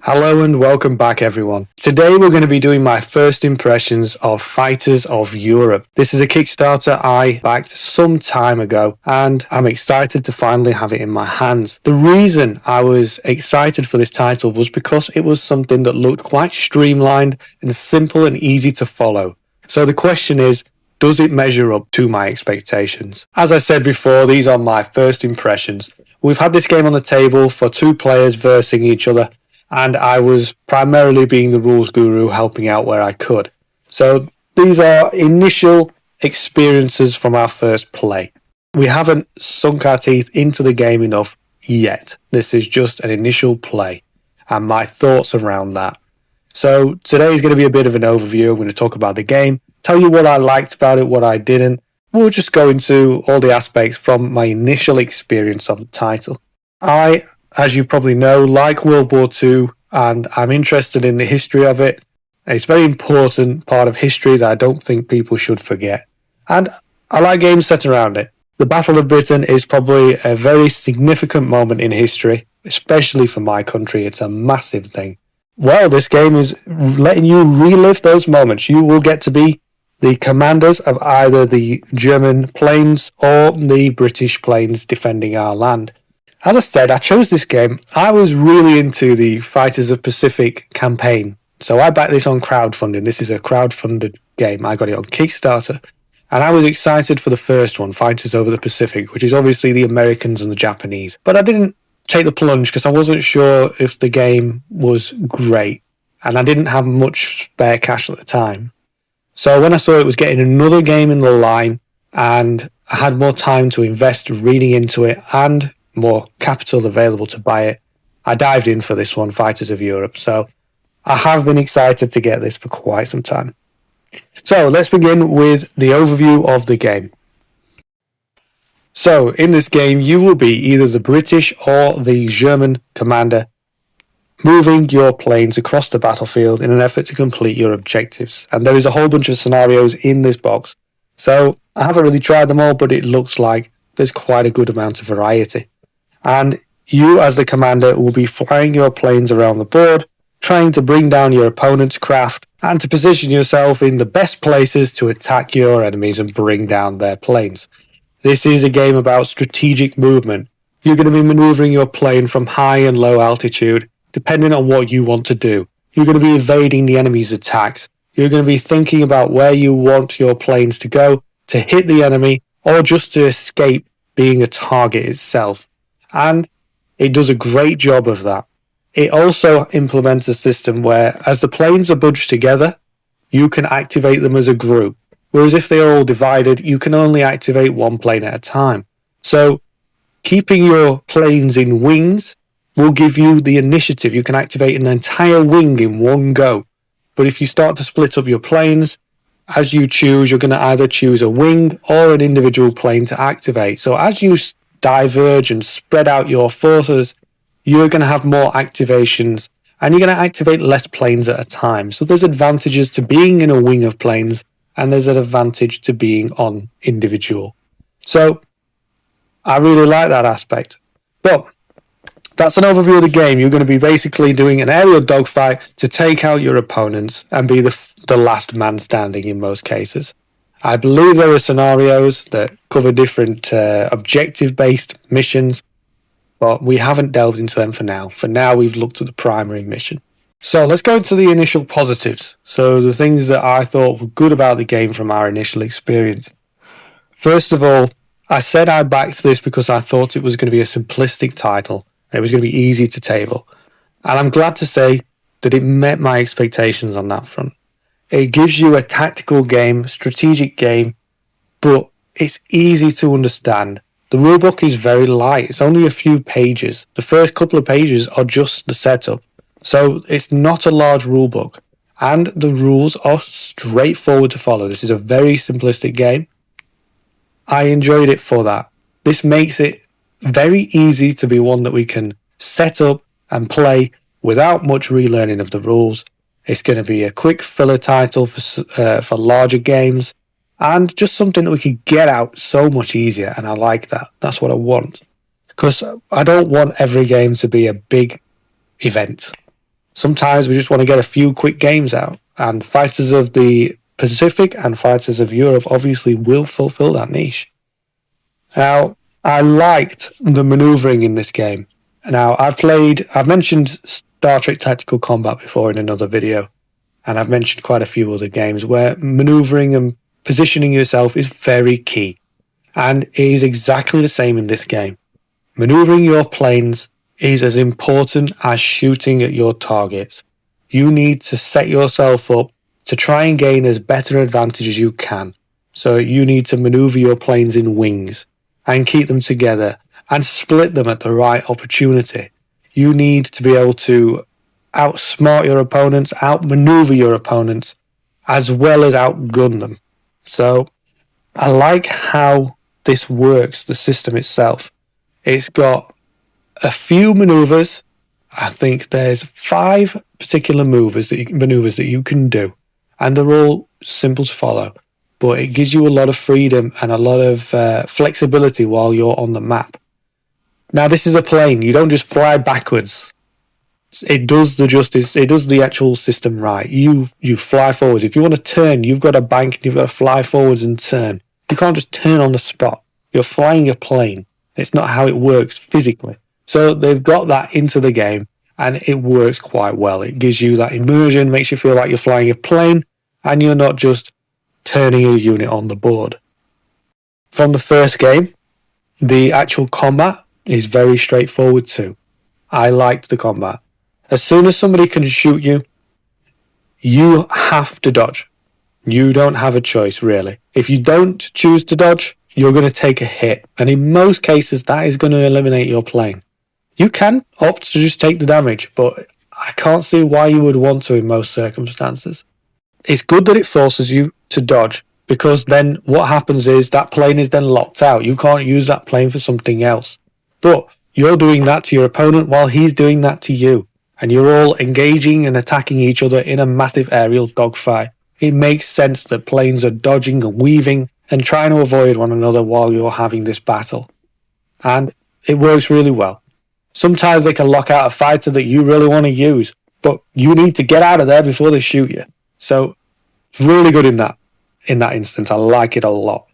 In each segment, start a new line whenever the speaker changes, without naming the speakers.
Hello and welcome back everyone. Today we're going to be doing my first impressions of Fighters of Europe. This is a Kickstarter I backed some time ago and I'm excited to finally have it in my hands. The reason I was excited for this title was because it was something that looked quite streamlined and simple and easy to follow. So the question is, does it measure up to my expectations? As I said before, these are my first impressions. We've had this game on the table for two players versing each other, and I was primarily being the rules guru, helping out where I could. So these are initial experiences from our first play. We haven't sunk our teeth into the game enough yet. This is just an initial play and my thoughts around that. So today is going to be a bit of an overview. I'm going to talk about the game, tell you what I liked about it, what I didn't. We'll just go into all the aspects from my initial experience of the title. I, as you probably know, like World War II, and I'm interested in the history of it. It's a very important part of history that I don't think people should forget. And I like games set around it. The Battle of Britain is probably a very significant moment in history, especially for my country. It's a massive thing. Well, this game is letting you relive those moments. You will get to be the commanders of either the German planes or the British planes defending our land. As I said, I chose this game. I was really into the Fighters of Pacific campaign. So I backed this on crowdfunding. This is a crowdfunded game. I got it on Kickstarter. And I was excited for the first one, Fighters over the Pacific, which is obviously the Americans and the Japanese. But I didn't take the plunge because I wasn't sure if the game was great. And I didn't have much spare cash at the time. So when I saw it was getting another game in the line and I had more time to invest reading into it and more capital available to buy it, I dived in for this one, Fighters of Europe. So I have been excited to get this for quite some time. So let's begin with the overview of the game. So in this game, you will be either the British or the German commander, moving your planes across the battlefield in an effort to complete your objectives. And there is a whole bunch of scenarios in this box. So I haven't really tried them all, but it looks like there's quite a good amount of variety. And you as the commander will be flying your planes around the board, trying to bring down your opponent's craft and to position yourself in the best places to attack your enemies and bring down their planes. This is a game about strategic movement. You're going to be maneuvering your plane from high and low altitude, depending on what you want to do. You're going to be evading the enemy's attacks. You're going to be thinking about where you want your planes to go to hit the enemy or just to escape being a target itself. And it does a great job of that. It also implements a system where, as the planes are bunched together, you can activate them as a group. Whereas if they're all divided, you can only activate one plane at a time. So keeping your planes in wings will give you the initiative. You can activate an entire wing in one go. But if you start to split up your planes, as you choose, you're going to either choose a wing or an individual plane to activate. So as you diverge and spread out your forces, you're going to have more activations and you're going to activate less planes at a time. So there's advantages to being in a wing of planes and there's an advantage to being on individual. So I really like that aspect. But that's an overview of the game. You're going to be basically doing an aerial dogfight to take out your opponents and be the last man standing in most cases. I believe there are scenarios that cover different objective-based missions, but we haven't delved into them for now. For now, we've looked at the primary mission. So let's go into the initial positives. So the things that I thought were good about the game from our initial experience. First of all, I said I backed this because I thought it was going to be a simplistic title. It was going to be easy to table. And I'm glad to say that it met my expectations on that front. It gives you a tactical game, strategic game, but it's easy to understand. The rulebook is very light. It's only a few pages. The first couple of pages are just the setup. So it's not a large rulebook. And the rules are straightforward to follow. This is a very simplistic game. I enjoyed it for that. This makes it very easy to be one that we can set up and play without much relearning of the rules. It's going to be a quick filler title for larger games and just something that we can get out so much easier. And I like that. That's what I want. Because I don't want every game to be a big event. Sometimes we just want to get a few quick games out, and fighters of the Pacific and fighters of Europe obviously will fulfill that niche. Now, I liked the maneuvering in this game. Now, I've mentioned Star Trek Tactical Combat before in another video, and I've mentioned quite a few other games where maneuvering and positioning yourself is very key. And it is exactly the same in this game. Maneuvering your planes is as important as shooting at your targets. You need to set yourself up to try and gain as better advantage as you can. So you need to maneuver your planes in wings and keep them together and split them at the right opportunity. You need to be able to outsmart your opponents, outmaneuver your opponents, as well as outgun them. So I like how this works, the system itself. It's got a few maneuvers. I think there's 5 particular maneuvers that you can do, and they're all simple to follow, but it gives you a lot of freedom and a lot of flexibility while you're on the map. Now, this is a plane. You don't just fly backwards. It does the justice. It does the actual system right. You fly forwards. If you want to turn, you've got to bank and you've got to fly forwards and turn. You can't just turn on the spot. You're flying a plane. It's not how it works physically. So they've got that into the game, and it works quite well. It gives you that immersion, makes you feel like you're flying a plane, and you're not just turning a unit on the board. From the first game, the actual combat is very straightforward too. I liked the combat. As soon as somebody can shoot you, you have to dodge. You don't have a choice, really. If you don't choose to dodge, you're going to take a hit. And in most cases, that is going to eliminate your plane. You can opt to just take the damage, but I can't see why you would want to in most circumstances. It's good that it forces you to dodge, because then what happens is that plane is then locked out. You can't use that plane for something else. But you're doing that to your opponent while he's doing that to you. And you're all engaging and attacking each other in a massive aerial dogfight. It makes sense that planes are dodging and weaving and trying to avoid one another while you're having this battle. And it works really well. Sometimes they can lock out a fighter that you really want to use, but you need to get out of there before they shoot you. So, really good in that instance. I like it a lot.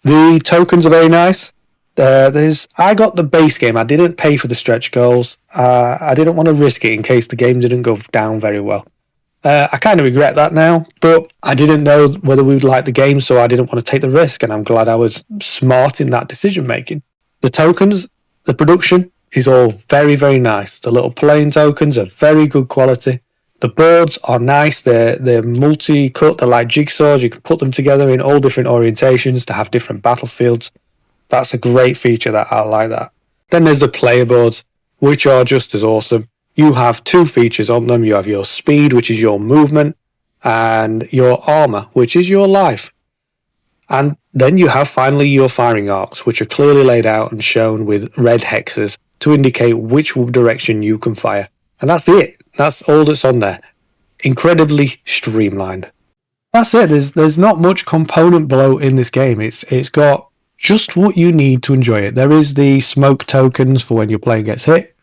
The tokens are very nice. I got the base game. I didn't pay for the stretch goals. I didn't want to risk it in case the game didn't go down very well. I kind of regret that now, but I didn't know whether we would like the game, so I didn't want to take the risk, and I'm glad I was smart in that decision making. The tokens, the production is all very, very nice. The little plane tokens are very good quality. The boards are nice. They're multi-cut. They're like jigsaws. You can put them together in all different orientations to have different battlefields. That's a great feature. That I like that. Then there's the player boards, which are just as awesome. You have 2 features on them. You have your speed, which is your movement, and your armor, which is your life. And then you have finally your firing arcs, which are clearly laid out and shown with red hexes to indicate which direction you can fire. And that's it. That's all that's on there. Incredibly streamlined. That's it. There's not much component bloat in this game. It's got just what you need to enjoy it. There is the smoke tokens for when your plane gets hit.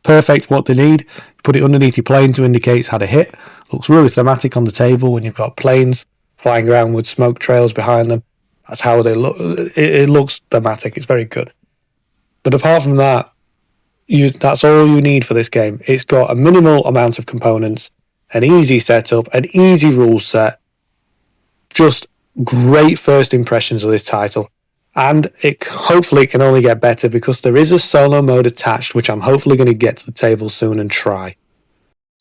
Perfect what they need. Put it underneath your plane to indicate it's had a hit. Looks really thematic on the table when you've got planes flying around with smoke trails behind them. That's how they look. It looks thematic. It's very good. But apart from that, that's all you need for this game. It's got a minimal amount of components, an easy setup, an easy rule set. Just great first impressions of this title. And hopefully it can only get better because there is a solo mode attached, which I'm hopefully going to get to the table soon and try.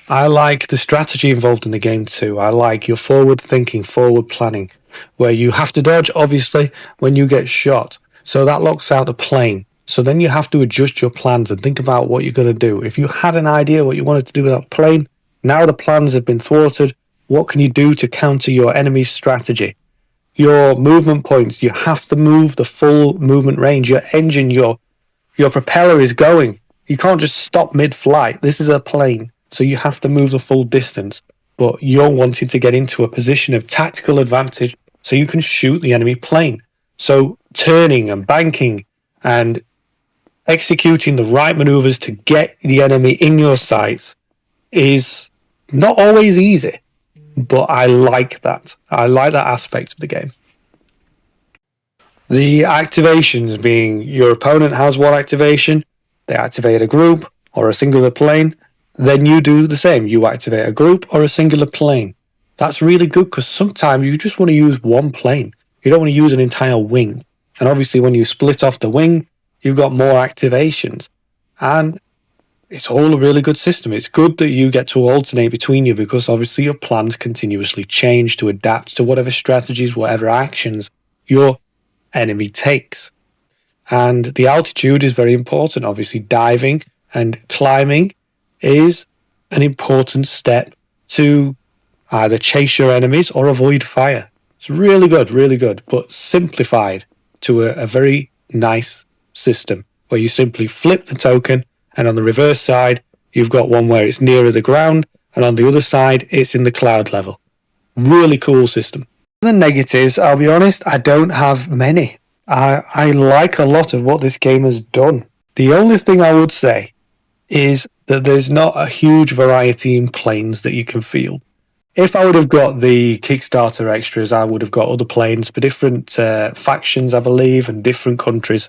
I like the strategy involved in the game too. I like your forward thinking, forward planning, where you have to dodge, obviously, when you get shot. So that locks out the plane. So then you have to adjust your plans and think about what you're going to do. If you had an idea what you wanted to do with that plane, now the plans have been thwarted. What can you do to counter your enemy's strategy? Your movement points, you have to move the full movement range. Your engine, your propeller is going. You can't just stop mid-flight. This is a plane, so you have to move the full distance. But you're wanting to get into a position of tactical advantage so you can shoot the enemy plane. So turning and banking and executing the right maneuvers to get the enemy in your sights is not always easy, but I like that. I like that aspect of the game. The activations being your opponent has one activation, they activate a group or a singular plane, then you do the same. You activate a group or a singular plane. That's really good because sometimes you just want to use one plane. You don't want to use an entire wing. And obviously when you split off the wing, you've got more activations. And it's all a really good system. It's good that you get to alternate between you because obviously your plans continuously change to adapt to whatever strategies, whatever actions your enemy takes. And the altitude is very important. Obviously diving and climbing is an important step to either chase your enemies or avoid fire. It's really good, but simplified to a very nice system where you simply flip the token, and on the reverse side, you've got one where it's nearer the ground, and on the other side, it's in the cloud level. Really cool system. The negatives, I'll be honest, I don't have many. I like a lot of what this game has done. The only thing I would say is that there's not a huge variety in planes that you can field. If I would have got the Kickstarter extras, I would have got other planes for different factions, I believe, and different countries.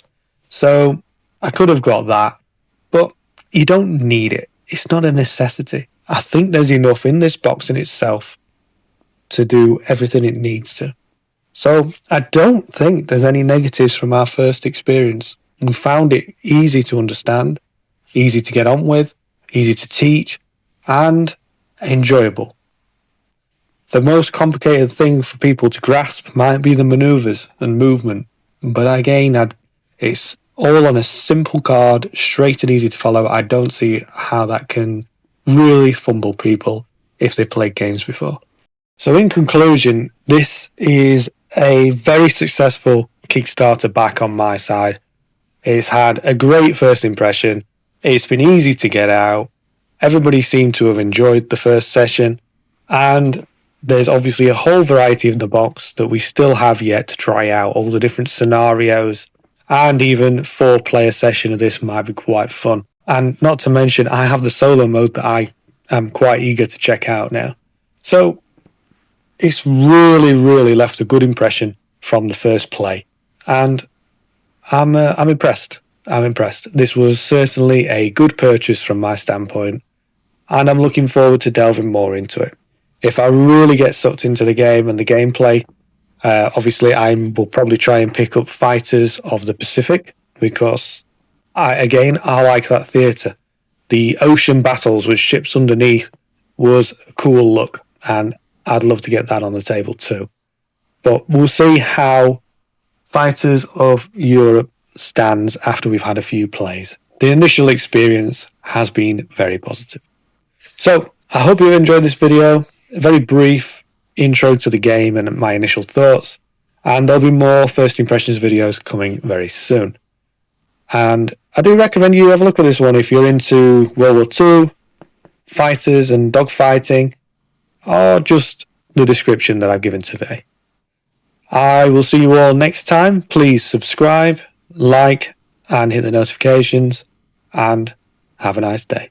So I could have got that, but you don't need it. It's not a necessity. I think there's enough in this box in itself to do everything it needs to. So I don't think there's any negatives from our first experience. We found it easy to understand, easy to get on with, easy to teach, and enjoyable. The most complicated thing for people to grasp might be the maneuvers and movement, but again, it's all on a simple card, straight and easy to follow. I don't see how that can really fumble people if they've played games before. So in conclusion, this is a very successful Kickstarter back on my side. It's had a great first impression. It's been easy to get out. Everybody seemed to have enjoyed the first session, and there's obviously a whole variety in the box that we still have yet to try out, all the different scenarios, and even 4-player session of this might be quite fun. And not to mention, I have the solo mode that I am quite eager to check out now. So it's really left a good impression from the first play, and I'm impressed. I'm impressed. This was certainly a good purchase from my standpoint, and I'm looking forward to delving more into it. If I really get sucked into the game and the gameplay, obviously I will probably try and pick up Fighters of the Pacific because I like that theatre. The ocean battles with ships underneath was a cool look, and I'd love to get that on the table too. But we'll see how Fighters of Europe stands after we've had a few plays. The initial experience has been very positive. So I hope you enjoyed this video. A very brief intro to the game and my initial thoughts, and there'll be more first impressions videos coming very soon. And I do recommend you have a look at this one if you're into World War II, fighters and dogfighting, or just the description that I've given today. I will see you all next time. Please subscribe, like, and hit the notifications, and have a nice day.